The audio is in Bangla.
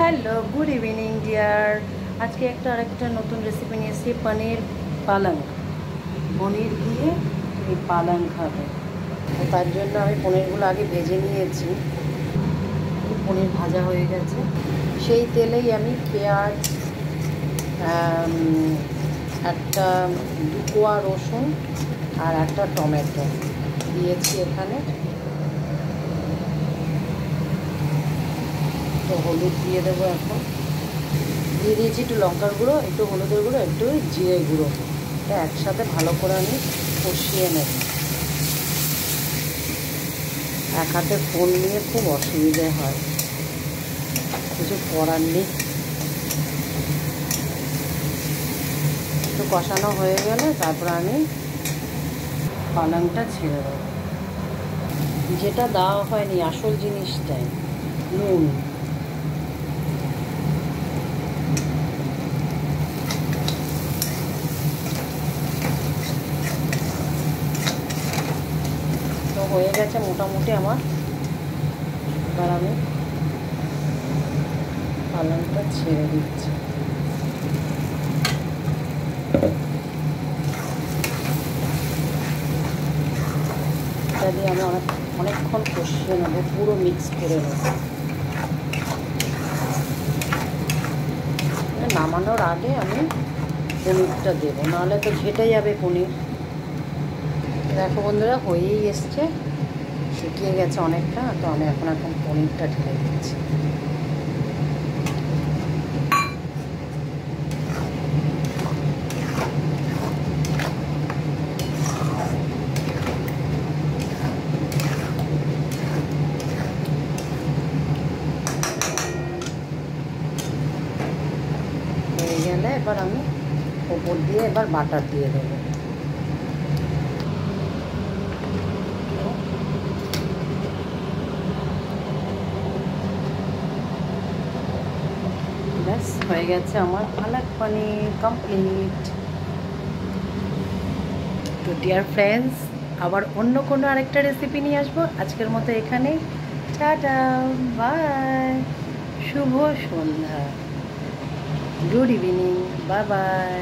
Hello, good evening deer. আজকে আরেকটা নতুন রেসিপি নিয়ে এসেছি, পনির পালং। পনির দিয়ে এই পালং খাবে। তার জন্য আমি পনিরগুলো আগে ভেজে নিয়েছি। পনির ভাজা হয়ে গেছে। সেই তেলেই আমি পেঁয়াজ, একটা 2 কোয়া রসুন আর একটা টমেটো দিয়েছি এখানে। তো হলুদ দিয়ে দেবো, এখন দিয়ে দিয়েছি একটু লঙ্কার গুঁড়ো, একটু হলুদের গুঁড়ো, একটু জিরে গুঁড়ো। এটা একসাথে ভালো করে আমি কষিয়ে নেব। এক হাতে ফোন নিয়ে খুব অসুবিধে হয়, কিছু করার নেই। একটু কষানো হয়ে গেলে তারপর আমি পালংটা ছেড়ে দেবো। যেটা দেওয়া হয়নি আসল জিনিসটাই, নুন। তো হয়ে গেছে মোটামুটি আমার। এবার আমি পালংটা ছেড়ে দিচ্ছি। এটা দিয়ে আমি অনেকক্ষণ কষিয়ে নেবো, পুরো মিক্স করে নেব। নামানোর আগে আমি পনিরটা দেবো, নাহলে তো ঘেটে যাবে পনির। দেখো বন্ধুরা, হয়েই এসছে, শুকিয়ে গেছে অনেকটা। তো আমি এখন পনিরটা ঢেলে দিচ্ছি। হয়ে গেলে এবার আমি ওপর দিয়ে এবার বাটার দিয়ে দেবো। ব্যাস হয়ে গেছে আমার পালক পনির কমপ্লিট। তো ডিয়ার ফ্রেন্ডস, আবার অন্য কোনো আরেকটা রেসিপি নিয়ে আসবো। আজকের মতো এখানে টাটা, বাই, শুভ সন্ধ্যা, গুড ইভিনিং, বাই বাই।